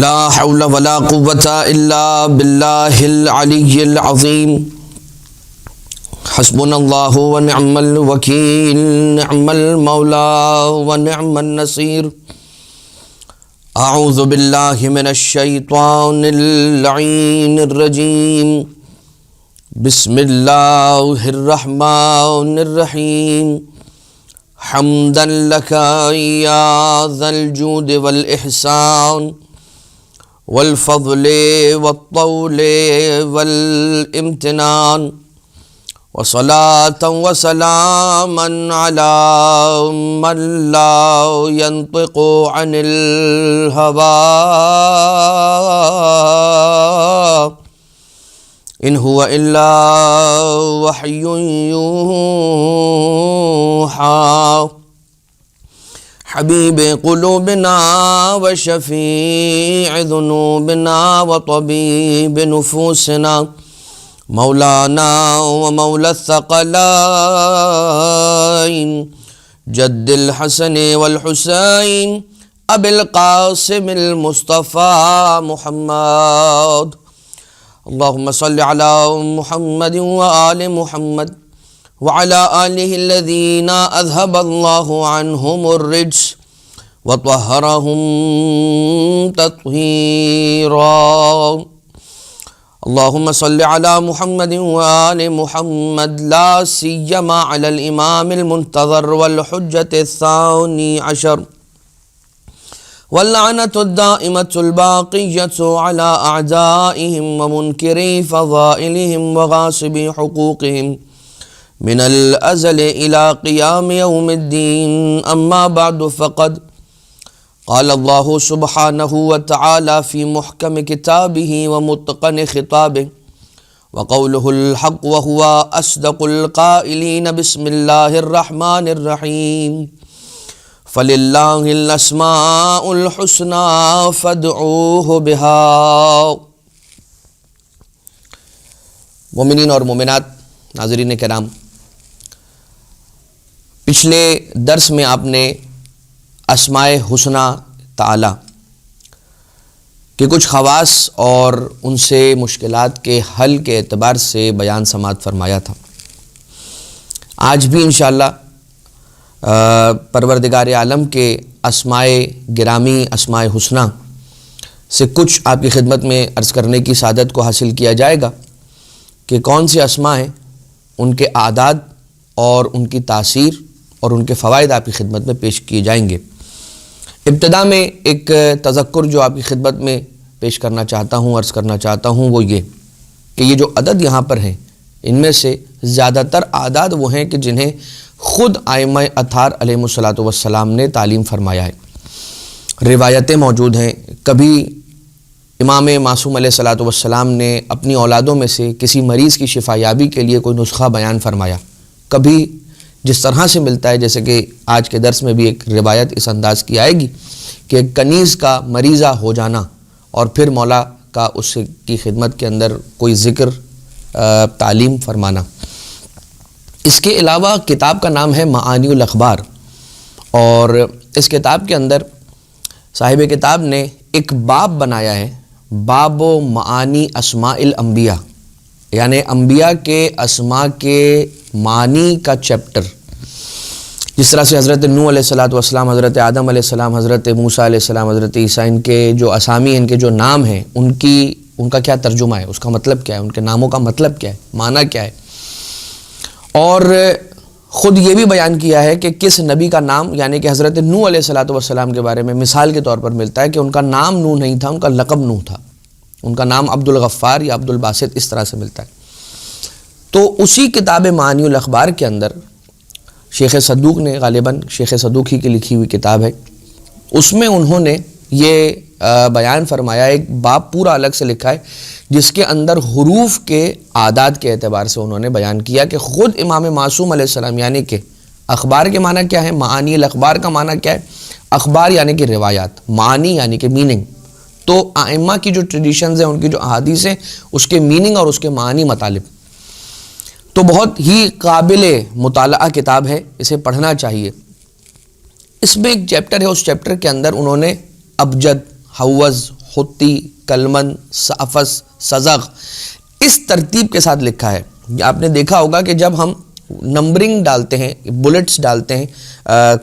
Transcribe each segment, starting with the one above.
لا حول ولا قوة إلا بالله العلي العظيم حسبنا الله ونعم الوكيل نعم المولى ونعم النصير أعوذ بالله من الشيطان اللعين الرجيم بسم الله الرحمن الرحيم حمدا لك يا ذا الجود والإحسان والفضل والطول والامتنان وصلاة وسلاما على من لا ينطق عن الهوى إن هو إلا وحي يوحى حبيب قلوبنا وشفيع ذنوبنا وطبيب نفوسنا مولانا ومولى الثقلين جد الحسن والحسين أبي القاسم المصطفى محمد اللهم صل على محمد وآل محمد وعلى آله الذين أذهب الله عنهم الرجس وطهرهم تطهيرا اللهم صل على محمد وآل محمد لا سيما على الإمام المنتظر والحجة الثاني عشر واللعنة الدائمة الباقية على أعدائهم ومنكري فضائلهم وغاصبي حقوقهم من الأزل إلى قيام يوم الدين أما بعد فقد قال الله سبحانه وتعالى في محكم كتابه ومتقن خطابه وقوله الحق وهو أصدق القائلين بسم الله الرحمن الرحيم فلله الأسماء الحسنى فادعوه بها مومنین اور مومنات، ناظرین کرام، پچھلے درس میں آپ نے اسماء حسنی تعالی کے کچھ خواص اور ان سے مشکلات کے حل کے اعتبار سے بیان سماعت فرمایا تھا۔ آج بھی انشاءاللہ پروردگار عالم کے اسماء گرامی، اسماء حسنی سے کچھ آپ کی خدمت میں عرض کرنے کی سعادت کو حاصل کیا جائے گا کہ کون سی اسماء ہیں، ان کے اعداد اور ان کی تاثیر اور ان کے فوائد آپ کی خدمت میں پیش کیے جائیں گے۔ ابتدا میں ایک تذکر جو آپ کی خدمت میں پیش کرنا چاہتا ہوں، عرض کرنا چاہتا ہوں، وہ یہ کہ یہ جو عدد یہاں پر ہیں، ان میں سے زیادہ تر اعداد وہ ہیں کہ جنہیں خود ائمہ اطہار علیہ الصلاۃ والسلام نے تعلیم فرمایا ہے۔ روایتیں موجود ہیں، کبھی امام معصوم علیہ الصلاۃ والسلام نے اپنی اولادوں میں سے کسی مریض کی شفا یابی کے لیے کوئی نسخہ بیان فرمایا، کبھی جس طرح سے ملتا ہے جیسے کہ آج کے درس میں بھی ایک روایت اس انداز کی آئے گی کہ ایک کنیز کا مریضہ ہو جانا اور پھر مولا کا اس کی خدمت کے اندر کوئی ذکر تعلیم فرمانا۔ اس کے علاوہ کتاب کا نام ہے معانی الاخبار، اور اس کتاب کے اندر صاحب کتاب نے ایک باب بنایا ہے، باب و معانی اسماء الانبیاء، یعنی انبیاء کے اسماء کے معنی کا چیپٹر۔ جس طرح سے حضرت نوح علیہ السلام، حضرت آدم علیہ السلام، حضرت موسیٰ علیہ السلام، حضرت عیسیٰ، ان کے جو اسامی، ان کے جو نام ہیں، ان کا کیا ترجمہ ہے، اس کا مطلب کیا ہے، ان کے ناموں کا مطلب کیا ہے، معنی کیا ہے، اور خود یہ بھی بیان کیا ہے کہ کس نبی کا نام، یعنی کہ حضرت نوح علیہ السلام کے بارے میں مثال کے طور پر ملتا ہے کہ ان کا نام نوح نہیں تھا، ان کا لقب نوح تھا، ان کا نام عبد الغفار یا عبد الباسط اس طرح سے ملتا ہے۔ تو اسی کتاب معانی الاخبار کے اندر شیخ صدوق نے، غالباً شیخ صدوق ہی کی لکھی ہوئی کتاب ہے، اس میں انہوں نے یہ بیان فرمایا، ایک باب پورا الگ سے لکھا ہے جس کے اندر حروف کے اعداد کے اعتبار سے انہوں نے بیان کیا کہ خود امام معصوم علیہ السلام، یعنی کہ اخبار کے معنی کیا ہے، معانی الاخبار کا معنی کیا ہے، اخبار یعنی کہ روایات، معانی یعنی کہ میننگ، تو ائمہ کی جو ٹریڈیشنز ہیں، ان کی جو احادیث ہیں، اس کے میننگ اور اس کے معنی مطالب، تو بہت ہی قابل مطالعہ کتاب ہے، اسے پڑھنا چاہیے۔ اس میں ایک چیپٹر ہے، اس چیپٹر کے اندر انہوں نے ابجد، حوض، خطی، کلمن، سافس، سزغ، اس ترتیب کے ساتھ لکھا ہے۔ آپ نے دیکھا ہوگا کہ جب ہم نمبرنگ ڈالتے ہیں، بلٹس ڈالتے ہیں،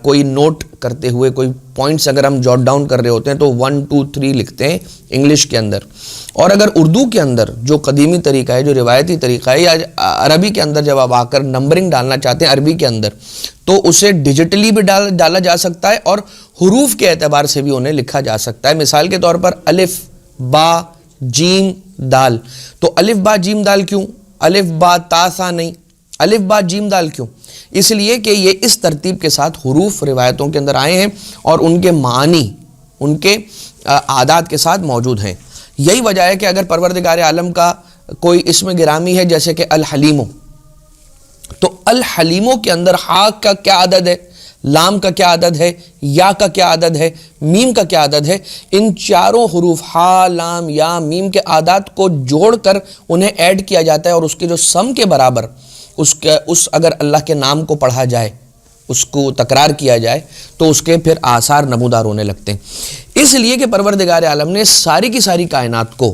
کوئی نوٹ کرتے ہوئے کوئی پوائنٹس اگر ہم جوٹ ڈاؤن کر رہے ہوتے ہیں تو 1 2 3 لکھتے ہیں انگلش کے اندر، اور اگر اردو کے اندر جو قدیمی طریقہ ہے، جو روایتی طریقہ ہے، یا عربی کے اندر جب آپ آ کر نمبرنگ ڈالنا چاہتے ہیں عربی کے اندر، تو اسے ڈیجیٹلی بھی ڈالا جا سکتا ہے اور حروف کے اعتبار سے بھی انہیں لکھا جا سکتا ہے۔ مثال کے طور پر الف با جیم دال، تو الف با جیم دال کیوں؟ الف با تا سا نہیں، الف با جیم دال کیوں؟ اس لیے کہ یہ اس ترتیب کے ساتھ حروف روایتوں کے اندر آئے ہیں اور ان کے معنی، ان کے عادات کے ساتھ موجود ہیں۔ یہی وجہ ہے کہ اگر پروردگار عالم کا کوئی اسم گرامی ہے جیسے کہ الحلیمو، تو الحلیمو کے اندر ہا کا کیا عدد ہے، لام کا کیا عدد ہے، یا کا کیا عدد ہے، میم کا کیا عدد ہے، ان چاروں حروف ہا، لام، یا، میم کے عدد کو جوڑ کر انہیں ایڈ کیا جاتا ہے، اور اس کے جو سم کے برابر اس اگر اللہ کے نام کو پڑھا جائے، اس کو تکرار کیا جائے، تو اس کے پھر آثار نمودار ہونے لگتے ہیں۔ اس لیے کہ پروردگار عالم نے ساری کی ساری کائنات کو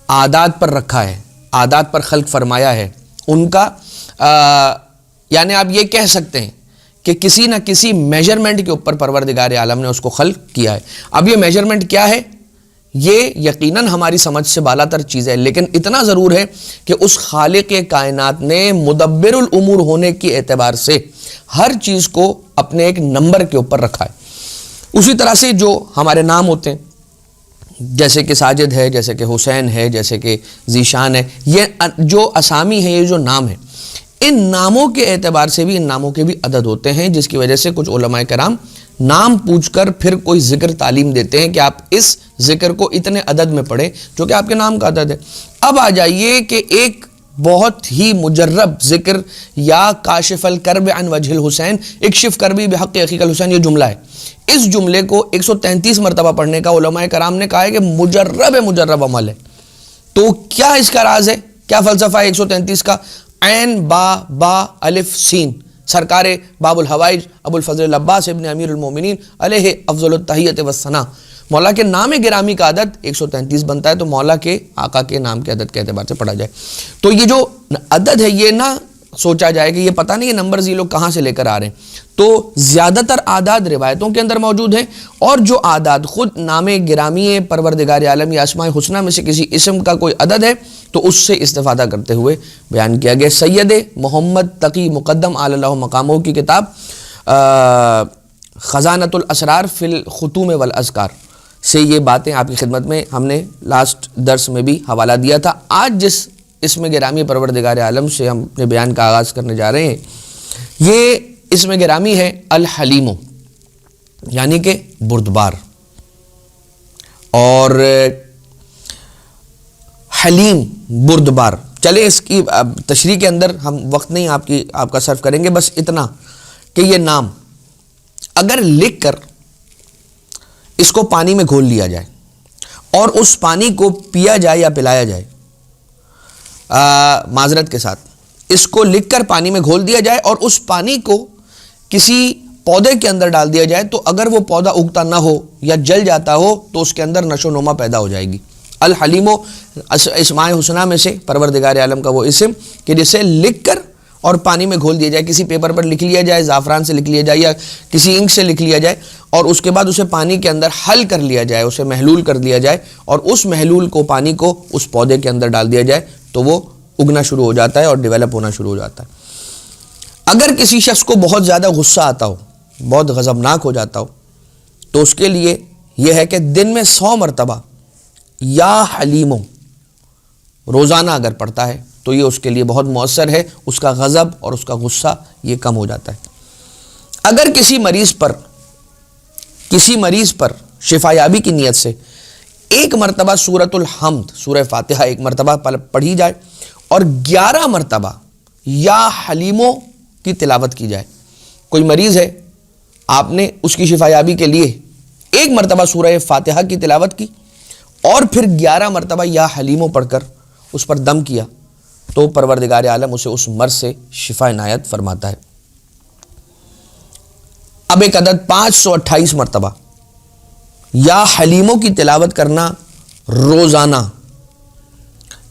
عادات پر رکھا ہے، عادات پر خلق فرمایا ہے، ان کا یعنی آپ یہ کہہ سکتے ہیں کہ کسی نہ کسی میجرمنٹ کے اوپر پروردگار عالم نے اس کو خلق کیا ہے۔ اب یہ میجرمنٹ کیا ہے؟ یہ یقیناً ہماری سمجھ سے بالا تر چیز ہے، لیکن اتنا ضرور ہے کہ اس خالق کائنات نے مدبر الامور ہونے کی اعتبار سے ہر چیز کو اپنے ایک نمبر کے اوپر رکھا ہے۔ اسی طرح سے جو ہمارے نام ہوتے ہیں، جیسے کہ ساجد ہے، جیسے کہ حسین ہے، جیسے کہ ذیشان ہے، یہ جو اسامی ہے، یہ جو نام ہے، ان ناموں کے اعتبار سے بھی ان ناموں کے بھی عدد ہوتے ہیں، جس کی وجہ سے کچھ علماء کرام نام پوچھ کر پھر کوئی ذکر تعلیم دیتے ہیں کہ آپ اس ذکر کو اتنے عدد میں پڑھیں جو کہ آپ کے نام کا عدد ہے۔ اب آ جائیے کہ ایک بہت ہی مجرب ذکر، یا کاشف الکرب عن وجہ الحسین اکشف کربی بحق اخیک الحسین، یہ جملہ ہے، اس جملے کو 133 مرتبہ پڑھنے کا علماء کرام نے کہا ہے کہ مجرب عمل ہے۔ تو کیا اس کا راز ہے، کیا فلسفہ ہے 133 کا؟ عین با الف سین، سرکار باب الحوائج ابو الفضل العباس ابن امیر المومنین علیہ افضل التحیت والثناء، مولا کے نام گرامی کا عدد 133 بنتا ہے، تو مولا کے آقا کے نام کے عدد کے اعتبار سے پڑھا جائے۔ تو یہ جو عدد ہے، یہ نہ سوچا جائے کہ یہ پتہ نہیں یہ نمبرز یہ لوگ کہاں سے لے کر آ رہے ہیں۔ تو زیادہ تر اعداد روایتوں کے اندر موجود ہیں، اور جو اعداد خود نام گرامی پروردگار عالم یا اسماء الحسنی میں سے کسی اسم کا کوئی عدد ہے تو اس سے استفادہ کرتے ہوئے بیان کیا گیا۔ سید محمد تقی مقدم علی اللہ مقامہ کی کتاب خزانۃ الاسرار فی الختوم والاذکار سے یہ باتیں آپ کی خدمت میں ہم نے لاسٹ درس میں بھی حوالہ دیا تھا۔ آج جس اسم گرامی پروردگار عالم سے ہم اپنے بیان کا آغاز کرنے جا رہے ہیں، یہ اسم گرامی ہے الحلیم، یعنی کہ بردبار۔ اور حلیم، بردبار، چلے اس کی تشریح کے اندر ہم وقت نہیں آپ کا صرف کریں گے، بس اتنا کہ یہ نام اگر لکھ کر اس کو پانی میں گھول لیا جائے اور اس پانی کو پیا جائے یا پلایا جائے، معذرت کے ساتھ اس کو لکھ کر پانی میں گھول دیا جائے اور اس پانی کو کسی پودے کے اندر ڈال دیا جائے، تو اگر وہ پودا اگتا نہ ہو یا جل جاتا ہو تو اس کے اندر نشو و نما پیدا ہو جائے گی۔ الحلیم اسماء الحسنی میں سے پروردگار عالم کا وہ اسم کہ جسے لکھ کر اور پانی میں گھول دیا جائے، کسی پیپر پر لکھ لیا جائے، زعفران سے لکھ لیا جائے یا کسی انک سے لکھ لیا جائے، اور اس کے بعد اسے پانی کے اندر حل کر لیا جائے، اسے محلول کر دیا جائے، اور اس محلول کو، پانی کو اس پودے کے اندر ڈال دیا جائے، تو وہ اگنا شروع ہو جاتا ہے اور ڈیولپ ہونا شروع ہو جاتا ہے۔ اگر کسی شخص کو بہت زیادہ غصہ آتا ہو، بہت غضبناک ہو جاتا ہو، تو اس کے لیے یہ ہے کہ دن میں 100 مرتبہ یا حلیمو روزانہ اگر پڑھتا ہے تو یہ اس کے لیے بہت مؤثر ہے، اس کا غضب اور اس کا غصہ یہ کم ہو جاتا ہے۔ اگر کسی مریض پر شفا یابی کی نیت سے ایک مرتبہ سورۃ الحمد، سورہ فاتحہ ایک مرتبہ پڑھی جائے اور 11 مرتبہ یا حلیمو کی تلاوت کی جائے، کوئی مریض ہے، آپ نے اس کی شفا یابی کے لیے ایک مرتبہ سورہ فاتحہ کی تلاوت کی اور پھر 11 مرتبہ یا حلیمو پڑھ کر اس پر دم کیا، تو پروردگار عالم اسے اس مرض سے شفا عنایت فرماتا ہے۔ اب ایک عدد 528 مرتبہ یا حلیموں کی تلاوت کرنا روزانہ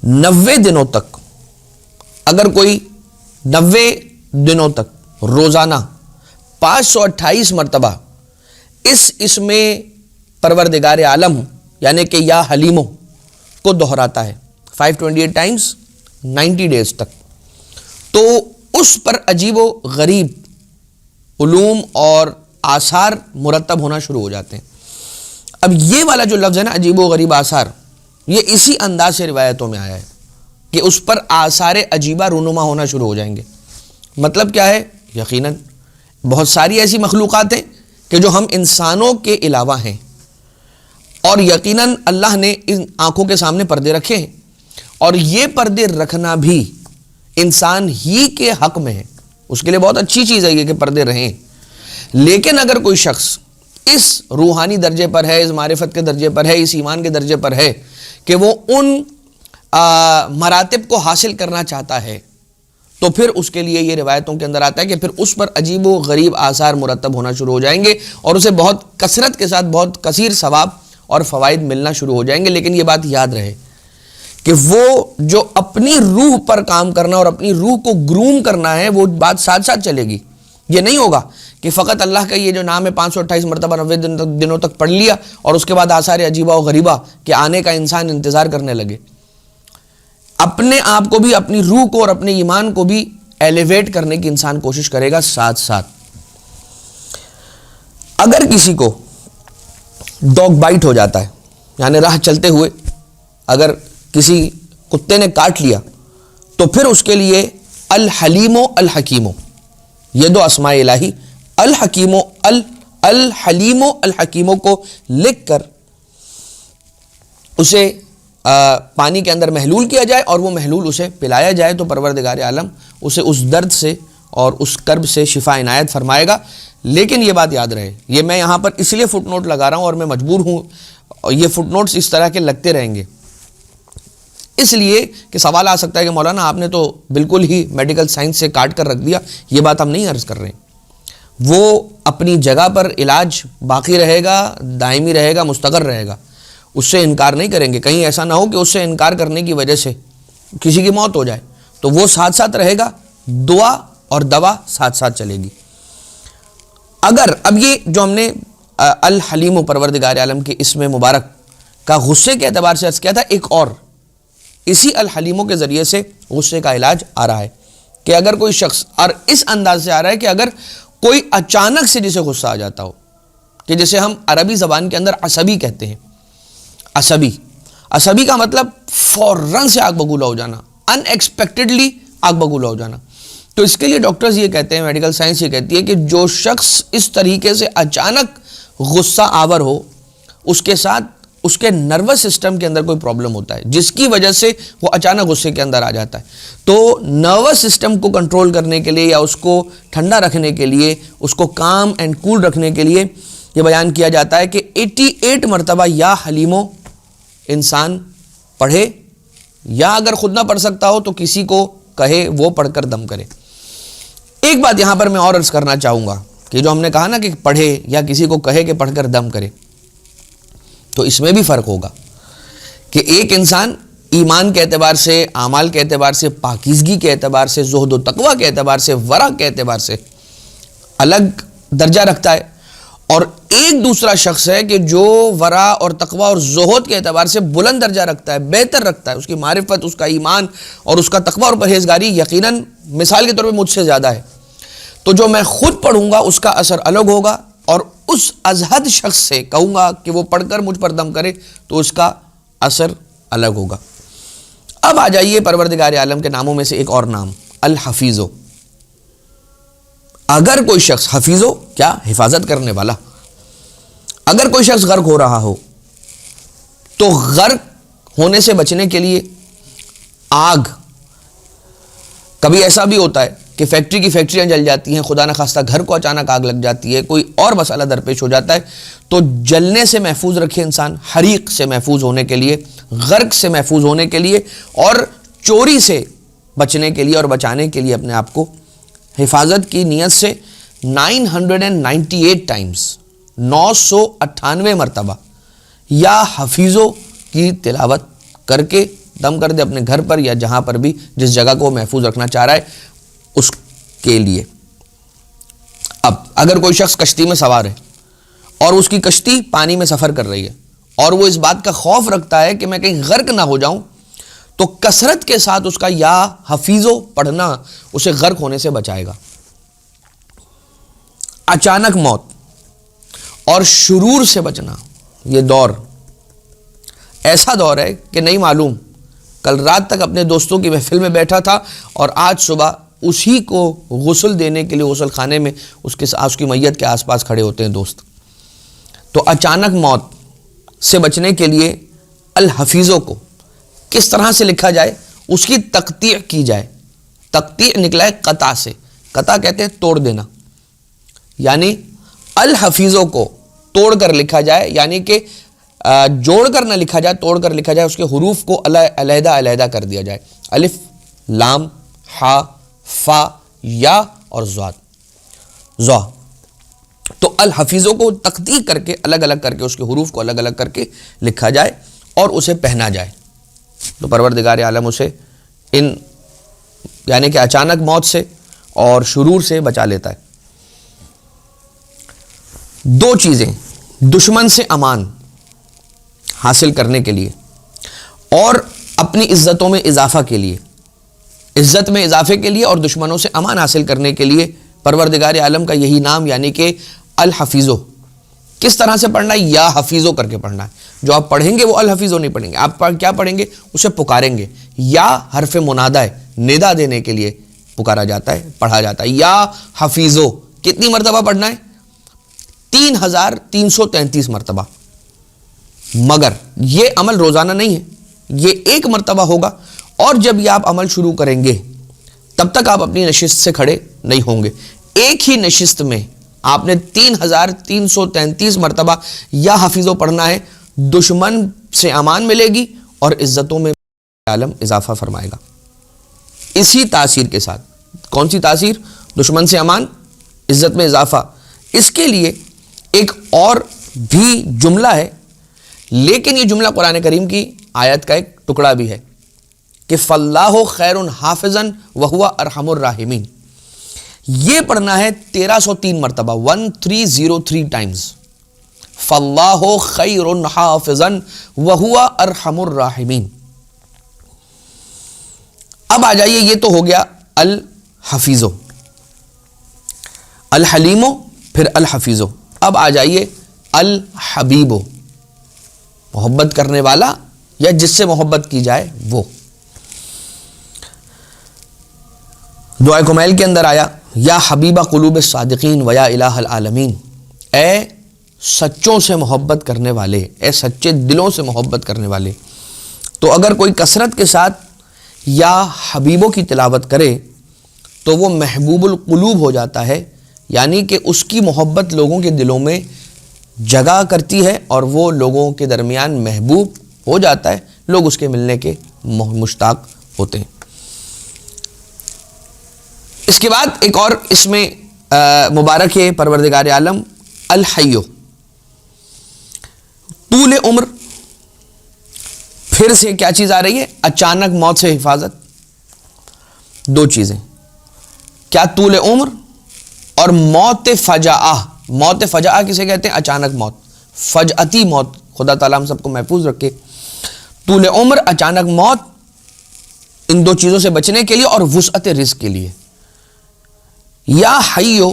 90 دنوں تک، اگر کوئی 90 دنوں تک روزانہ 528 مرتبہ اس میں پروردگار عالم یعنی کہ یا حلیمو کو دہراتا ہے 528 ٹائمز 90 ڈیز تک، تو اس پر عجیب و غریب علوم اور آثار مرتب ہونا شروع ہو جاتے ہیں۔ اب یہ والا جو لفظ ہے نا عجیب و غریب آثار، یہ اسی انداز سے روایتوں میں آیا ہے کہ اس پر آثار عجیبہ رونما ہونا شروع ہو جائیں گے۔ مطلب کیا ہے؟ یقیناً بہت ساری ایسی مخلوقات ہیں کہ جو ہم انسانوں کے علاوہ ہیں، اور یقیناً اللہ نے ان آنکھوں کے سامنے پردے رکھے ہیں، اور یہ پردے رکھنا بھی انسان ہی کے حق میں ہے، اس کے لیے بہت اچھی چیز ہے یہ کہ پردے رہیں۔ لیکن اگر کوئی شخص اس روحانی درجے پر ہے، اس معرفت کے درجے پر ہے، اس ایمان کے درجے پر ہے کہ وہ ان مراتب کو حاصل کرنا چاہتا ہے، تو پھر اس کے لیے یہ روایتوں کے اندر آتا ہے کہ پھر اس پر عجیب و غریب آثار مرتب ہونا شروع ہو جائیں گے، اور اسے بہت کثرت کے ساتھ بہت کثیر ثواب اور فوائد ملنا شروع ہو جائیں گے۔ لیکن یہ بات یاد رہے کہ وہ جو اپنی روح پر کام کرنا اور اپنی روح کو گروم کرنا ہے، وہ بات ساتھ ساتھ چلے گی۔ یہ نہیں ہوگا کہ فقط اللہ کا یہ جو نام ہے 528 مرتبہ 90 دنوں تک پڑھ لیا اور اس کے بعد آثار عجیبہ و غریبہ کے آنے کا انسان انتظار کرنے لگے۔ اپنے آپ کو بھی، اپنی روح کو اور اپنے ایمان کو بھی ایلیویٹ کرنے کی انسان کوشش کرے گا ساتھ ساتھ۔ اگر کسی کو ڈاگ بائٹ ہو جاتا ہے، یعنی راہ چلتے ہوئے اگر کسی کتے نے کاٹ لیا، تو پھر اس کے لیے الحلیم و الحکیم، یہ دو اسماء الہی الحکیم الحلیم و الحکیم کو لکھ کر اسے پانی کے اندر محلول کیا جائے اور وہ محلول اسے پلایا جائے، تو پروردگار عالم اسے اس درد سے اور اس کرب سے شفا عنایت فرمائے گا۔ لیکن یہ بات یاد رہے، یہ میں یہاں پر اس لیے فٹ نوٹ لگا رہا ہوں اور میں مجبور ہوں، یہ فٹ نوٹس اس طرح کے لگتے رہیں گے، اس لیے کہ سوال آ سکتا ہے کہ مولانا آپ نے تو بالکل ہی میڈیکل سائنس سے کاٹ کر رکھ دیا۔ یہ بات ہم نہیں عرض کر رہے ہیں، وہ اپنی جگہ پر علاج باقی رہے گا، دائمی رہے گا، مستقر رہے گا، اس سے انکار نہیں کریں گے۔ کہیں ایسا نہ ہو کہ اس سے انکار کرنے کی وجہ سے کسی کی موت ہو جائے، تو وہ ساتھ ساتھ رہے گا، دعا اور دوا ساتھ ساتھ چلے گی۔ اگر اب یہ جو ہم نے الحلیم پروردگار عالم کے اسم مبارک کا غصے کے اعتبار سے عرض کیا تھا، ایک اور اسی الحلیموں کے ذریعے سے غصے کا علاج آ رہا ہے کہ اگر کوئی شخص، اور اس انداز سے آ رہا ہے کہ اگر کوئی اچانک سے جسے غصہ آ جاتا ہو، کہ جسے ہم عربی زبان کے اندر عصبی کہتے ہیں، عصبی کا مطلب فوراً سے آگ بگولا ہو جانا، ان ایکسپیکٹڈلی آگ بگولا ہو جانا، تو اس کے لیے ڈاکٹرز یہ کہتے ہیں، میڈیکل سائنس یہ کہتی ہے کہ جو شخص اس طریقے سے اچانک غصہ آور ہو، اس کے ساتھ اس کے نروس سسٹم کے اندر کوئی پرابلم ہوتا ہے جس کی وجہ سے وہ اچانک غصے کے اندر آ جاتا ہے، تو نروس سسٹم کو کنٹرول کرنے کے لیے یا اس کو ٹھنڈا رکھنے کے لیے، اس کو کام اینڈ کول رکھنے کے لیے یہ بیان کیا جاتا ہے کہ 88 مرتبہ یا حلیمو انسان پڑھے، یا اگر خود نہ پڑھ سکتا ہو تو کسی کو کہے وہ پڑھ کر دم کرے۔ ایک بات یہاں پر میں اور عرض کرنا چاہوں گا کہ جو ہم نے کہا نا کہ پڑھے یا کسی کو کہے کہ پڑھ کر دم کرے، تو اس میں بھی فرق ہوگا کہ ایک انسان ایمان کے اعتبار سے، اعمال کے اعتبار سے، پاکیزگی کے اعتبار سے، زہد و تقوی کے اعتبار سے، ورع کے اعتبار سے الگ درجہ رکھتا ہے، اور ایک دوسرا شخص ہے کہ جو ورع اور تقوی اور زہد کے اعتبار سے بلند درجہ رکھتا ہے، بہتر رکھتا ہے، اس کی معرفت، اس کا ایمان اور اس کا تقوی اور پرہیزگاری یقیناً مثال کے طور پہ مجھ سے زیادہ ہے، تو جو میں خود پڑھوں گا اس کا اثر الگ ہوگا، اور اس ازہد شخص سے کہوں گا کہ وہ پڑھ کر مجھ پر دم کرے تو اس کا اثر الگ ہوگا۔ اب آ جائیے پروردگار عالم کے ناموں میں سے ایک اور نام، الحفیظ۔ اگر کوئی شخص حفیظ ہو، کیا حفاظت کرنے والا، اگر کوئی شخص غرق ہو رہا ہو تو غرق ہونے سے بچنے کے لیے آگ، کبھی ایسا بھی ہوتا ہے کہ فیکٹری کی فیکٹریاں جل جاتی ہیں، خدا نخواستہ گھر کو اچانک آگ لگ جاتی ہے، کوئی اور مسئلہ درپیش ہو جاتا ہے، تو جلنے سے محفوظ رکھے انسان، حریق سے محفوظ ہونے کے لیے، غرق سے محفوظ ہونے کے لیے، اور چوری سے بچنے کے لیے اور بچانے کے لیے اپنے آپ کو حفاظت کی نیت سے 998 ٹائمز 998 مرتبہ یا حفیظو کی تلاوت کر کے دم کر دے اپنے گھر پر یا جہاں پر بھی جس جگہ کو محفوظ رکھنا چاہ رہا ہے اس کے لیے۔ اب اگر کوئی شخص کشتی میں سوار ہے اور اس کی کشتی پانی میں سفر کر رہی ہے اور وہ اس بات کا خوف رکھتا ہے کہ میں کہیں غرق نہ ہو جاؤں، تو کثرت کے ساتھ اس کا یا حفیظو پڑھنا اسے غرق ہونے سے بچائے گا۔ اچانک موت اور شرور سے بچنا، یہ دور ایسا دور ہے کہ نہیں معلوم، کل رات تک اپنے دوستوں کی محفل میں بیٹھا تھا اور آج صبح اسی کو غسل دینے کے لیے غسل خانے میں اس کی میت کے آس پاس کھڑے ہوتے ہیں دوست۔ تو اچانک موت سے بچنے کے لیے الحفیظوں کو کس طرح سے لکھا جائے، اس کی تقطیع کی جائے۔ تقطیع نکلا ہے قطع سے، قطع کہتے ہیں توڑ دینا، یعنی الحفیظوں کو توڑ کر لکھا جائے، یعنی کہ جوڑ کر نہ لکھا جائے، توڑ کر لکھا جائے، اس کے حروف کو علیحدہ علیحدہ کر دیا جائے، الف لام ہا فا یا اور ضا۔ تو الحفیظوں کو تقطیع کر کے الگ الگ کر کے اس کے حروف کو الگ الگ کر کے لکھا جائے اور اسے پہنا جائے، تو پروردگار عالم اسے ان یعنی کہ اچانک موت سے اور شرور سے بچا لیتا ہے۔ دو چیزیں دشمن سے امان حاصل کرنے کے لیے اور اپنی عزتوں میں اضافہ کے لیے، عزت میں اضافے کے لیے اور دشمنوں سے امان حاصل کرنے کے لیے پروردگار عالم کا یہی نام یعنی کہ الحفیظو۔ کس طرح سے پڑھنا ہے؟ یا حفیظو کر کے پڑھنا ہے۔ جو آپ پڑھیں گے وہ الحفیظو نہیں پڑھیں گے، آپ کیا پڑھیں گے؟ اسے پکاریں گے۔ یا حرف منادہ ہے، ندا دینے کے لیے پکارا جاتا ہے، پڑھا جاتا ہے یا حفیظو۔ کتنی مرتبہ پڑھنا ہے؟ 3333 مرتبہ۔ مگر یہ عمل روزانہ نہیں ہے، یہ ایک مرتبہ ہوگا، اور جب یہ آپ عمل شروع کریں گے تب تک آپ اپنی نشست سے کھڑے نہیں ہوں گے۔ ایک ہی نشست میں آپ نے 3333 مرتبہ یا حفیظو پڑھنا ہے، دشمن سے امان ملے گی اور عزتوں میں عالم اضافہ فرمائے گا۔ اسی تاثیر کے ساتھ، کون سی تاثیر؟ دشمن سے امان، عزت میں اضافہ۔ اس کے لیے ایک اور بھی جملہ ہے، لیکن یہ جملہ قرآن کریم کی آیت کا ایک ٹکڑا بھی ہے کہ فَاللَّهُ خَيْرٌ حَافِظًا وَهُوَ أَرْحَمُ الرَّاحِمِينَ۔ یہ پڑھنا ہے 1303 مرتبہ، 1303 ٹائمز۔ فَاللَّهُ خَيْرٌ حَافِظًا وَهُوَ أَرْحَمُ الرَّاحِمِينَ۔ اب آ جائیے، یہ تو ہو گیا الحفیظو، الحلیمو، پھر الحفیظو۔ اب آ جائیے الحبیبو، محبت کرنے والا یا جس سے محبت کی جائے وہ۔ دعائے کمیل کے اندر آیا یا حبیبہ قلوب الصادقین و یا الہ العالمین، اے سچوں سے محبت کرنے والے، اے سچے دلوں سے محبت کرنے والے۔ تو اگر کوئی کثرت کے ساتھ یا حبیبوں کی تلاوت کرے تو وہ محبوب القلوب ہو جاتا ہے، یعنی کہ اس کی محبت لوگوں کے دلوں میں جگہ کرتی ہے اور وہ لوگوں کے درمیان محبوب ہو جاتا ہے، لوگ اس کے ملنے کے مشتاق ہوتے ہیں۔ اس کے بعد ایک اور اس میں مبارک ہے پروردگار عالم الحیو، طول عمر۔ پھر سے کیا چیز آ رہی ہے؟ اچانک موت سے حفاظت۔ دو چیزیں، کیا؟ طول عمر اور موت فجاء۔ موت فجاء کسے کہتے ہیں؟ اچانک موت، فجعتی موت۔ خدا تعالیٰ ہم سب کو محفوظ رکھے۔ طول عمر، اچانک موت، ان دو چیزوں سے بچنے کے لیے اور وسعت رزق کے لیے۔ یا حیو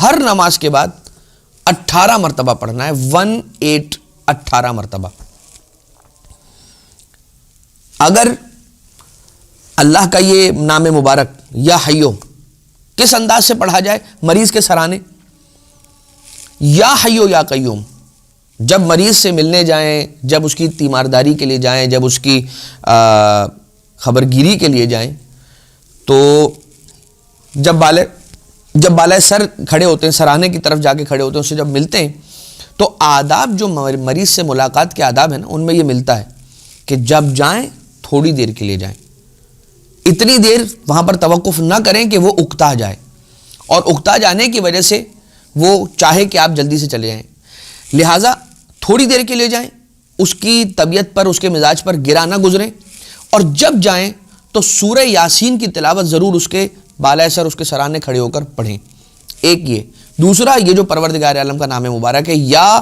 ہر نماز کے بعد 18 مرتبہ پڑھنا ہے، 18 مرتبہ۔ اگر اللہ کا یہ نام مبارک یا حیو کس انداز سے پڑھا جائے؟ مریض کے سرانے، یا حیو یا قیوم۔ جب مریض سے ملنے جائیں، جب اس کی تیمارداری کے لیے جائیں، جب اس کی خبرگیری کے لیے جائیں، تو جب بالائے سر کھڑے ہوتے ہیں، سرانے کی طرف جا کے کھڑے ہوتے ہیں، اس سے جب ملتے ہیں تو آداب جو مریض سے ملاقات کے آداب ہیں نا، ان میں یہ ملتا ہے کہ جب جائیں تھوڑی دیر کے لیے جائیں، اتنی دیر وہاں پر توقف نہ کریں کہ وہ اکتا جائے، اور اکتا جانے کی وجہ سے وہ چاہے کہ آپ جلدی سے چلے جائیں، لہٰذا تھوڑی دیر کے لیے جائیں، اس کی طبیعت پر، اس کے مزاج پر گرا نہ گزریں، اور جب جائیں تو سورہ یاسین کی تلاوت ضرور اس کے بالائے سر، اس کے سرانے کھڑے ہو کر پڑھیں. ایک یہ. دوسرا یہ جو پروردگار عالم کا نام مبارک ہے، یا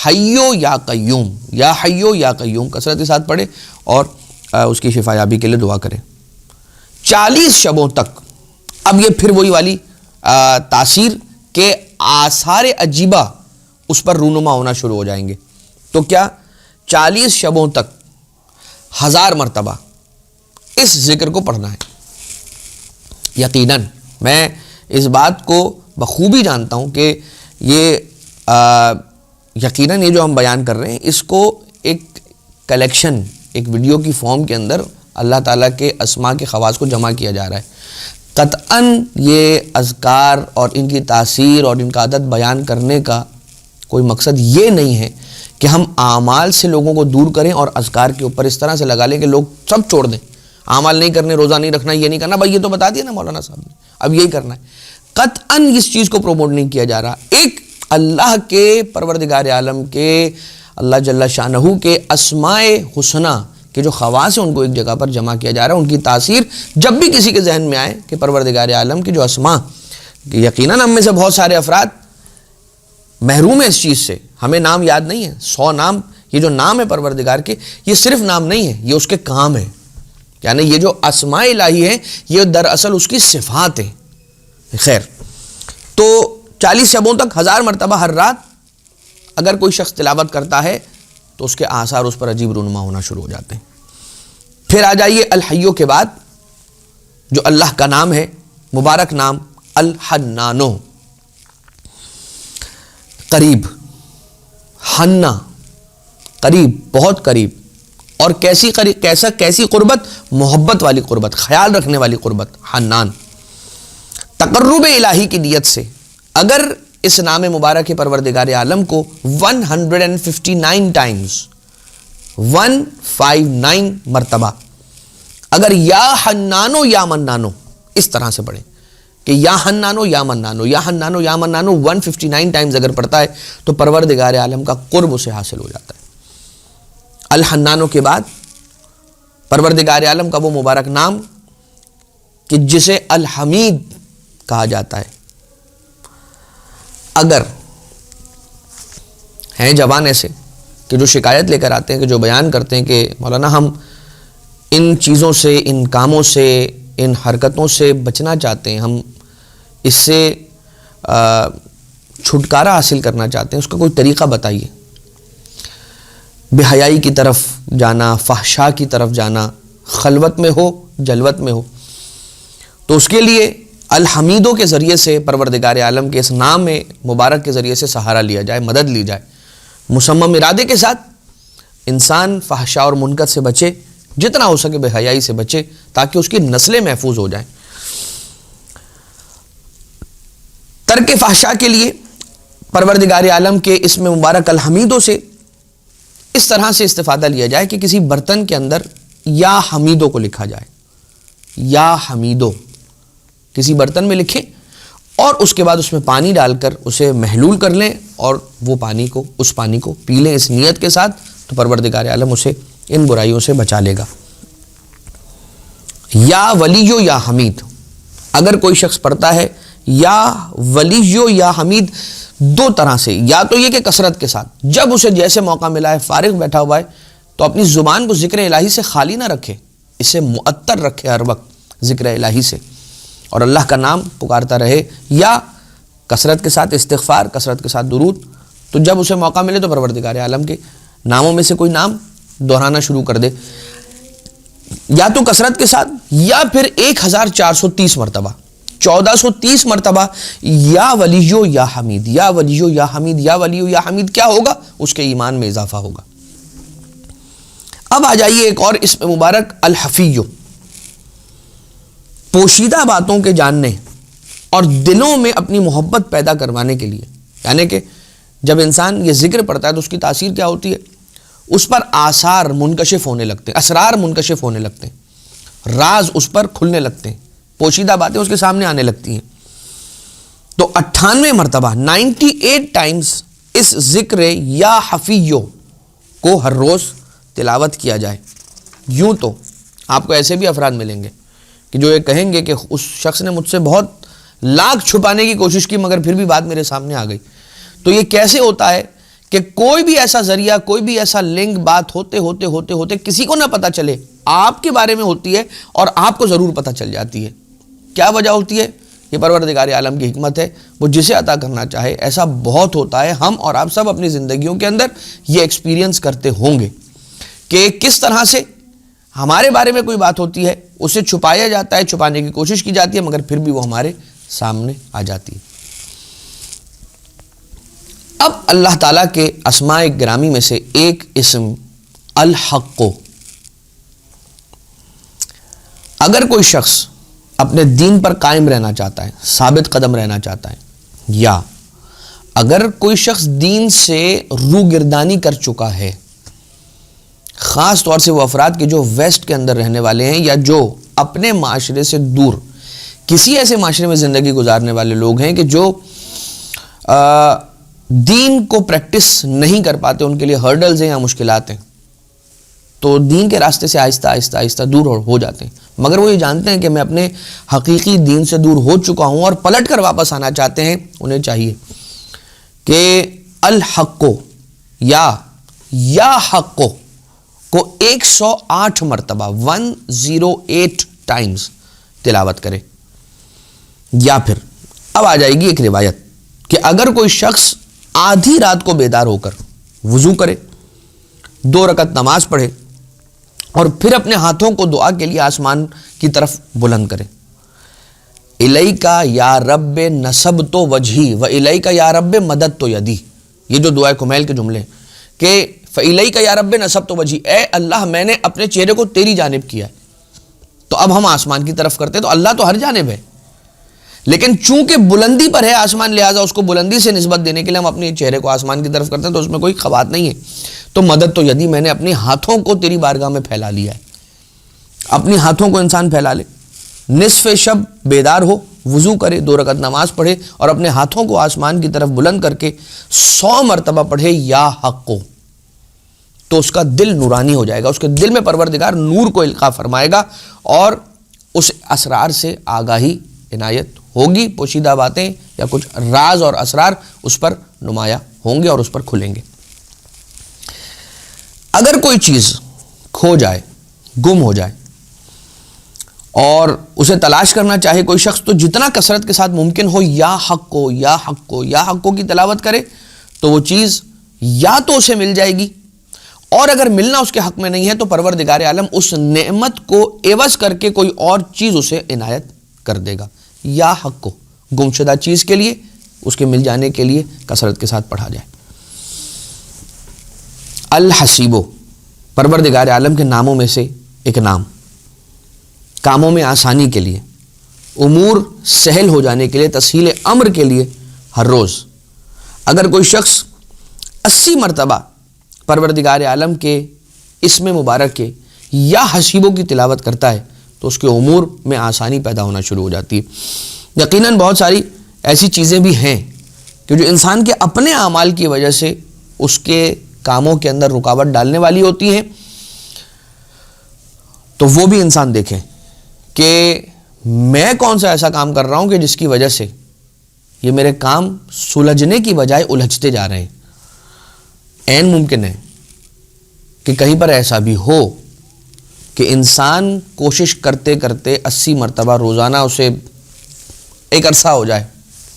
حیو یا قیوم، یا حیو یا قیوم، کثرت کے ساتھ پڑھے اور اس کی شفا یابی کے لیے دعا کریں 40 شبوں تک. اب یہ پھر وہی والی تاثیر کے آثار عجیبہ اس پر رونما ہونا شروع ہو جائیں گے. تو کیا 40 شبوں تک 1000 مرتبہ اس ذکر کو پڑھنا ہے. یقیناً میں اس بات کو بخوبی جانتا ہوں کہ یہ یقیناً یہ جو ہم بیان کر رہے ہیں اس کو ایک کلیکشن، ایک ویڈیو کی فارم کے اندر اللہ تعالیٰ کے اسماء کے خواص کو جمع کیا جا رہا ہے. قطعاً یہ اذکار اور ان کی تاثیر اور ان کا عدد بیان کرنے کا کوئی مقصد یہ نہیں ہے کہ ہم اعمال سے لوگوں کو دور کریں اور اذکار کے اوپر اس طرح سے لگا لیں کہ لوگ سب چھوڑ دیں. اعمال نہیں کرنے، روزہ نہیں رکھنا، یہ نہیں کرنا. بھائی یہ تو بتا دیا نا مولانا صاحب نے، اب یہی کرنا ہے. قطعاً اس چیز کو پروموٹ نہیں کیا جا رہا. ایک اللہ کے پروردگار عالم کے، اللہ جل شانہ کے اسماء حسنہ کہ جو خواص ہیں ان کو ایک جگہ پر جمع کیا جا رہا ہے. ان کی تاثیر جب بھی کسی کے ذہن میں آئے کہ پروردگار عالم کے جو اسماء، یقیناً ہم میں سے بہت سارے افراد محروم ہیں اس چیز سے، ہمیں نام یاد نہیں ہے. 100 نام، یہ جو نام ہے پروردگار کے، یہ صرف نام نہیں ہے، یہ اس کے کام ہے. یعنی یہ جو اسماء الہی ہیں یہ دراصل اس کی صفات ہیں. خیر، تو 40 شبوں تک 1000 مرتبہ ہر رات اگر کوئی شخص تلاوت کرتا ہے تو اس کے آثار اس پر عجیب رونما ہونا شروع ہو جاتے ہیں. پھر آ جائیے الحیو کے بعد جو اللہ کا نام ہے، مبارک نام الحنانو، قریب، حنا قریب، بہت قریب. اور کیسی قربت؟ محبت والی قربت، خیال رکھنے والی قربت. حنان، تقرب الہی کی نیت سے اگر اس نام مبارک پروردگار عالم کو 159 ٹائمز، 159 مرتبہ اگر یا حنانو یا منانو اس طرح سے پڑھیں کہ یا حنانو یا منانو، یا حنانو یا منانو 159 ٹائمز اگر پڑھتا ہے تو پروردگار عالم کا قرب اسے حاصل ہو جاتا ہے. الحنانو کے بعد پروردگار عالم کا وہ مبارک نام کہ جسے الحمید کہا جاتا ہے. اگر ہیں جوان ایسے کہ جو شکایت لے کر آتے ہیں، کہ جو بیان کرتے ہیں کہ مولانا ہم ان چیزوں سے، ان کاموں سے، ان حرکتوں سے بچنا چاہتے ہیں، ہم اس سے چھٹکارا حاصل کرنا چاہتے ہیں، اس کا کوئی طریقہ بتائیے. بے حیائی کی طرف جانا، فحشاء کی طرف جانا، خلوت میں ہو جلوت میں ہو، تو اس کے لیے الحمیدوں کے ذریعے سے پروردگار عالم کے اس نام مبارک کے ذریعے سے سہارا لیا جائے، مدد لی جائے. مصمم ارادے کے ساتھ انسان فحشاء اور منکر سے بچے، جتنا ہو سکے بے حیائی سے بچے، تاکہ اس کی نسلیں محفوظ ہو جائیں. ترک فحشاء کے لیے پروردگار عالم کے اسم مبارک الحمیدوں سے اس طرح سے استفادہ لیا جائے کہ کسی برتن کے اندر یا حمیدو کو لکھا جائے، یا حمیدو کسی برتن میں لکھیں اور اس کے بعد اس میں پانی ڈال کر اسے محلول کر لیں اور وہ اس پانی کو پی لیں اس نیت کے ساتھ، تو پروردگار عالم اسے ان برائیوں سے بچا لے گا. یا ولیو یا حمید اگر کوئی شخص پڑھتا ہے یا ولیو یا حمید دو طرح سے، یا تو یہ کہ کثرت کے ساتھ جب اسے جیسے موقع ملا ہے، فارغ بیٹھا ہوا ہے، تو اپنی زبان کو ذکر الہی سے خالی نہ رکھے، اسے معطر رکھے ہر وقت ذکر الہی سے اور اللہ کا نام پکارتا رہے، یا کثرت کے ساتھ استغفار، کثرت کے ساتھ درود. تو جب اسے موقع ملے تو پروردگار عالم کے ناموں میں سے کوئی نام دہرانا شروع کر دے، یا تو کثرت کے ساتھ یا پھر 1430 مرتبہ، 1430 مرتبہ یا ولیو یا حمید، یا ولیو یا حمید، یا ولیو یا حمید. کیا ہوگا؟ اس کے ایمان میں اضافہ ہوگا. اب آ جائیے ایک اور اسم مبارک الحفیو، پوشیدہ باتوں کے جاننے اور دلوں میں اپنی محبت پیدا کروانے کے لیے. یعنی کہ جب انسان یہ ذکر پڑھتا ہے تو اس کی تاثیر کیا ہوتی ہے؟ اس پر آثار منکشف ہونے لگتے ہیں، اسرار منکشف ہونے لگتے ہیں، راز اس پر کھلنے لگتے ہیں، پوشیدہ باتیں اس کے سامنے آنے لگتی ہیں. تو 98 مرتبہ 98 ٹائمز اس ذکر یا حفیو کو ہر روز تلاوت کیا جائے. یوں تو آپ کو ایسے بھی افراد ملیں گے کہ جو یہ کہیں گے کہ اس شخص نے مجھ سے بہت لاکھ چھپانے کی کوشش کی مگر پھر بھی بات میرے سامنے آ گئی. تو یہ کیسے ہوتا ہے کہ کوئی بھی ایسا ذریعہ, کوئی بھی ایسا لنک بات ہوتے ہوتے ہوتے ہوتے کسی کو نہ پتہ چلے, آپ کے بارے میں ہوتی ہے اور آپ کو ضرور پتہ چل جاتی ہے. کیا وجہ ہوتی ہے؟ یہ پروردگار عالم کی حکمت ہے, وہ جسے عطا کرنا چاہے. ایسا بہت ہوتا ہے, ہم اور آپ سب اپنی زندگیوں کے اندر یہ ایکسپیرینس کرتے ہوں گے کہ کس طرح سے ہمارے بارے میں کوئی بات ہوتی ہے, اسے چھپایا جاتا ہے, چھپانے کی کوشش کی جاتی ہے مگر پھر بھی وہ ہمارے سامنے آ جاتی ہے. اب اللہ تعالیٰ کے اسماء گرامی میں سے ایک اسم الحق. اگر کوئی شخص اپنے دین پر قائم رہنا چاہتا ہے, ثابت قدم رہنا چاہتا ہے, یا اگر کوئی شخص دین سے روگردانی کر چکا ہے, خاص طور سے وہ افراد کے جو ویسٹ کے اندر رہنے والے ہیں یا جو اپنے معاشرے سے دور کسی ایسے معاشرے میں زندگی گزارنے والے لوگ ہیں کہ جو دین کو پریکٹس نہیں کر پاتے, ان کے لیے ہرڈلز ہیں یا مشکلات ہیں, تو دین کے راستے سے آہستہ آہستہ آہستہ دور ہو جاتے ہیں. مگر وہ یہ جانتے ہیں کہ میں اپنے حقیقی دین سے دور ہو چکا ہوں اور پلٹ کر واپس آنا چاہتے ہیں. انہیں چاہیے کہ الحق یا حق کو 108 مرتبہ 108 ٹائمز تلاوت کرے. یا پھر اب آ جائے گی ایک روایت کہ اگر کوئی شخص آدھی رات کو بیدار ہو کر وضو کرے, 2 رکعت نماز پڑھے اور پھر اپنے ہاتھوں کو دعا کے لیے آسمان کی طرف بلند کرے, الیکا یا رب نصبت وجہی و الیکا یا رب مددت یدی, یہ جو دعائے کمیل کے جملے ہیں کہ فالیکا یا رب نصبت وجہی, اے اللہ میں نے اپنے چہرے کو تیری جانب کیا ہے. تو اب ہم آسمان کی طرف کرتے, تو اللہ تو ہر جانب ہے لیکن چونکہ بلندی پر ہے آسمان, لہٰذا اس کو بلندی سے نسبت دینے کے لیے ہم اپنے چہرے کو آسمان کی طرف کرتے ہیں, تو اس میں کوئی خبات نہیں ہے. تو مدد تو یدی, میں نے اپنے ہاتھوں کو تیری بارگاہ میں پھیلا لیا ہے. اپنی ہاتھوں کو انسان پھیلا لے, نصف شب بیدار ہو, وضو کرے, 2 رکعت نماز پڑھے اور اپنے ہاتھوں کو آسمان کی طرف بلند کر کے 100 مرتبہ پڑھے یا حق کو, تو اس کا دل نورانی ہو جائے گا. اس کے دل میں پروردگار نور کو القاء فرمائے گا اور اس اسرار سے آگاہی عنایت ہوگی. پوشیدہ باتیں یا کچھ راز اور اسرار اس پر نمایاں ہوں گے اور اس پر کھلیں گے. اگر کوئی چیز کھو جائے, گم ہو جائے اور اسے تلاش کرنا چاہے کوئی شخص, تو جتنا کثرت کے ساتھ ممکن ہو یا حق کو یا حق کو یا حق کو کی تلاوت کرے تو وہ چیز یا تو اسے مل جائے گی, اور اگر ملنا اس کے حق میں نہیں ہے تو پروردگار عالم اس نعمت کو عوض کر کے کوئی اور چیز اسے عنایت کر دے گا. یا حق کو گمشدہ چیز کے لیے, اس کے مل جانے کے لیے کثرت کے ساتھ پڑھا جائے. الحسیبو پروردگار عالم کے ناموں میں سے ایک نام, کاموں میں آسانی کے لیے, امور سہل ہو جانے کے لیے, تسہیل امر کے لیے ہر روز اگر کوئی شخص 80 مرتبہ پروردگار عالم کے اسم مبارک کے یا حسیبوں کی تلاوت کرتا ہے تو اس کے امور میں آسانی پیدا ہونا شروع ہو جاتی ہے. یقیناً بہت ساری ایسی چیزیں بھی ہیں کہ جو انسان کے اپنے اعمال کی وجہ سے اس کے کاموں کے اندر رکاوٹ ڈالنے والی ہوتی ہیں, تو وہ بھی انسان دیکھے کہ میں کون سا ایسا کام کر رہا ہوں کہ جس کی وجہ سے یہ میرے کام سلجھنے کی بجائے الجھتے جا رہے ہیں. عین ممکن ہے کہ کہیں پر ایسا بھی ہو کہ انسان کوشش کرتے کرتے 80 مرتبہ روزانہ اسے ایک عرصہ ہو جائے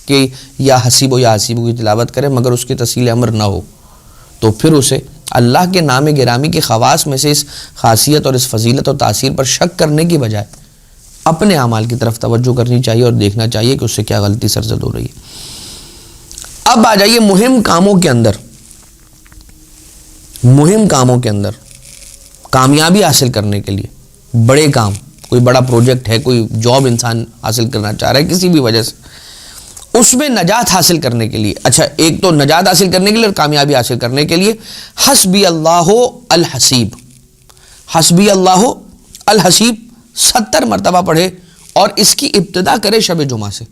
کہ یا حسیب یا حسیب کی تلاوت کرے مگر اس کی تسہیل امر نہ ہو, تو پھر اسے اللہ کے نام گرامی کے خواص میں سے اس خاصیت اور اس فضیلت اور تاثیر پر شک کرنے کی بجائے اپنے اعمال کی طرف توجہ کرنی چاہیے اور دیکھنا چاہیے کہ اس سے کیا غلطی سرزد ہو رہی ہے. اب آ جائیے مہم کاموں کے اندر کامیابی حاصل کرنے کے لیے. بڑے کام, کوئی بڑا پروجیکٹ ہے, کوئی جاب انسان حاصل کرنا چاہ رہا ہے کسی بھی وجہ سے, اس میں نجات حاصل کرنے کے لیے, اچھا ایک تو نجات حاصل کرنے کے لیے اور کامیابی حاصل کرنے کے لیے حسبی اللہ الحسیب, حسبی اللہ الحسیب 70 مرتبہ پڑھے اور اس کی ابتدا کرے شب جمعہ سے.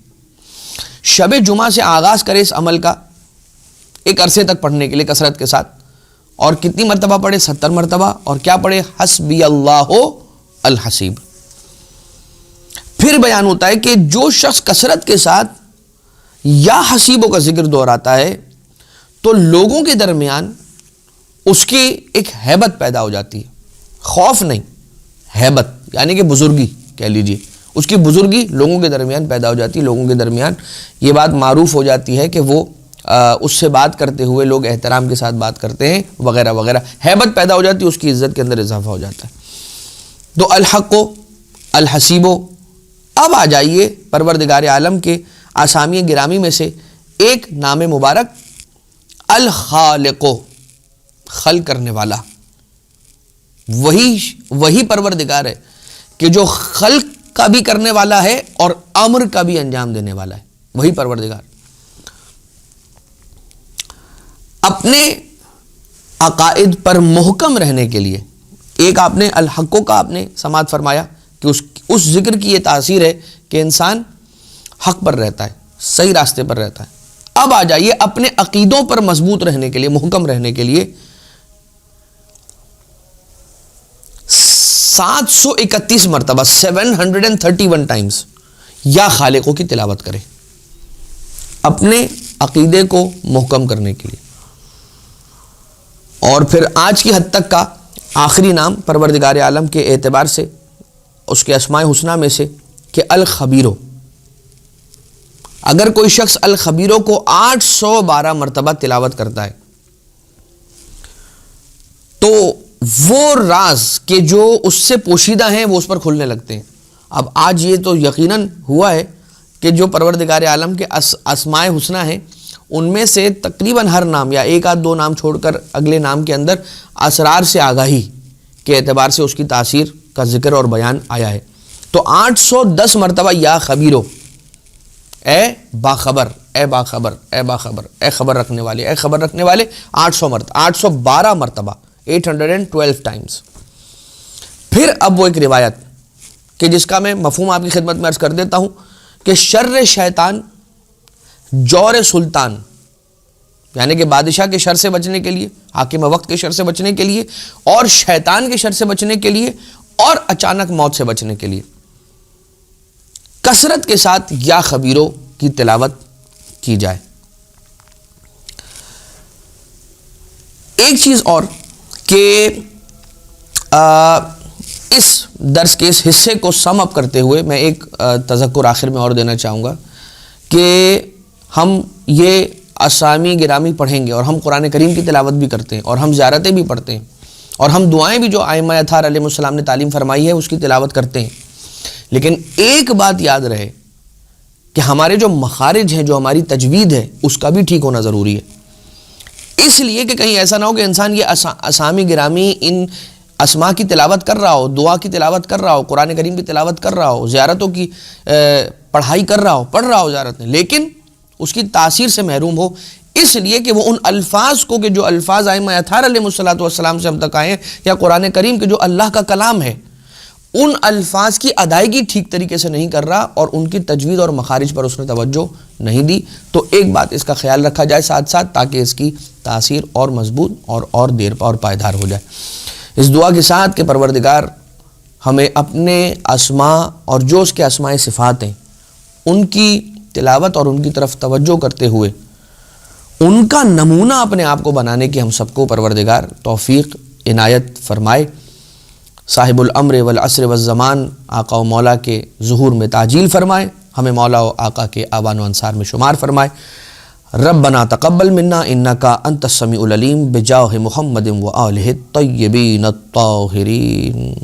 شب جمعہ سے آغاز کرے اس عمل کا ایک عرصے تک پڑھنے کے لیے کثرت کے ساتھ, اور کتنی مرتبہ پڑھے؟ 70 مرتبہ. اور کیا پڑھے؟ حسبی اللہ الحسیب. پھر بیان ہوتا ہے کہ جو شخص کثرت کے ساتھ یا حسیبوں کا ذکر دہراتا ہے تو لوگوں کے درمیان اس کی ایک ہیبت پیدا ہو جاتی ہے. خوف نہیں، ہیبت یعنی کہ بزرگی کہہ لیجئے. اس کی بزرگی لوگوں کے درمیان پیدا ہو جاتی ہے. لوگوں کے درمیان یہ بات معروف ہو جاتی ہے کہ وہ اس سے بات کرتے ہوئے لوگ احترام کے ساتھ بات کرتے ہیں وغیرہ وغیرہ. ہیبت پیدا ہو جاتی ہے، اس کی عزت کے اندر اضافہ ہو جاتا ہے. تو الحق و الحسیب. اب آ جائیے پروردگار عالم کے اسامی گرامی میں سے ایک نام مبارک الخالق، خلق کرنے والا. وہی پروردگار ہے کہ جو خلق کا بھی کرنے والا ہے اور امر کا بھی انجام دینے والا ہے. وہی پروردگار اپنے عقائد پر محکم رہنے کے لیے، ایک آپ نے الحق کا آپ نے سماعت فرمایا کہ اس ذکر کی یہ تاثیر ہے کہ انسان حق پر رہتا ہے، صحیح راستے پر رہتا ہے. اب آ جائیے اپنے عقیدوں پر مضبوط رہنے کے لیے، محکم رہنے کے لیے 731 مرتبہ 731 ٹائمز یا خالقوں کی تلاوت کرے اپنے عقیدے کو محکم کرنے کے لیے. اور پھر آج کی حد تک کا آخری نام پروردگار عالم کے اعتبار سے اس کے اسماء حسنہ میں سے کہ الخبیرو. اگر کوئی شخص الخبیرو کو 812 مرتبہ تلاوت کرتا ہے تو وہ راز کہ جو اس سے پوشیدہ ہیں وہ اس پر کھلنے لگتے ہیں. اب آج یہ تو یقیناً ہوا ہے کہ جو پروردگار عالم کے اسماء حسنہ ہیں ان میں سے تقریباً ہر نام یا ایک آدھ دو نام چھوڑ کر اگلے نام کے اندر اسرار سے آگاہی کے اعتبار سے اس کی تاثیر کا ذکر اور بیان آیا ہے. تو 810 مرتبہ یا خبیرو، اے باخبر، اے باخبر، اے باخبر، اے خبر رکھنے والے، اے خبر رکھنے والے 800 مرتبہ 812 مرتبہ 812 ٹائمز. پھر اب وہ ایک روایت کہ جس کا میں مفہوم آپ کی خدمت میں عرض کر دیتا ہوں کہ شر شیطان، جور سلطان یعنی کہ بادشاہ کے شر سے بچنے کے لیے، حاکم وقت کے شر سے بچنے کے لیے، اور شیطان کے شر سے بچنے کے لیے، اور اچانک موت سے بچنے کے لیے کثرت کے ساتھ یا خبیروں کی تلاوت کی جائے. ایک چیز اور کہ اس درس کے اس حصے کو سم اپ کرتے ہوئے میں ایک تذکر آخر میں اور دینا چاہوں گا کہ ہم یہ اسامی گرامی پڑھیں گے اور ہم قرآن کریم کی تلاوت بھی کرتے ہیں اور ہم زیارتیں بھی پڑھتے ہیں اور ہم دعائیں بھی جو ائمہ اطہار علیہ السلام نے تعلیم فرمائی ہے اس کی تلاوت کرتے ہیں. لیکن ایک بات یاد رہے کہ ہمارے جو مخارج ہیں، جو ہماری تجوید ہے، اس کا بھی ٹھیک ہونا ضروری ہے. اس لیے کہ کہیں ایسا نہ ہو کہ انسان یہ اسامی گرامی ان اسماء کی تلاوت کر رہا ہو، دعا کی تلاوت کر رہا ہو، قرآن کریم کی تلاوت کر رہا ہو، زیارتوں کی پڑھائی کر رہا ہو، پڑھ رہا ہو زیارت میں، لیکن اس کی تاثیر سے محروم ہو. اس لیے کہ وہ ان الفاظ کو کہ جو الفاظ ائمہ اطہار علیہ السلام سے ہم تک آئے ہیں یا قرآن کریم کے جو اللہ کا کلام ہے، ان الفاظ کی ادائیگی ٹھیک طریقے سے نہیں کر رہا اور ان کی تجوید اور مخارج پر اس نے توجہ نہیں دی. تو ایک بات اس کا خیال رکھا جائے ساتھ ساتھ تاکہ اس کی تاثیر اور مضبوط اور دیر اور پائیدار ہو جائے. اس دعا کے ساتھ کہ پروردگار ہمیں اپنے اسماء اور جو اس کے اسماء صفات ہیں ان کی تلاوت اور ان کی طرف توجہ کرتے ہوئے ان کا نمونہ اپنے آپ کو بنانے کی ہم سب کو پروردگار توفیق عنایت فرمائے. صاحب الامر والعصر والزمان آقا و مولا کے ظہور میں تعجیل فرمائے. ہمیں مولا و آقا کے آوان و انصار میں شمار فرمائے. ربنا تقبل منا انکا انت السمیع العلیم بجاہ محمد و آلہ الطیبین الطاہرین.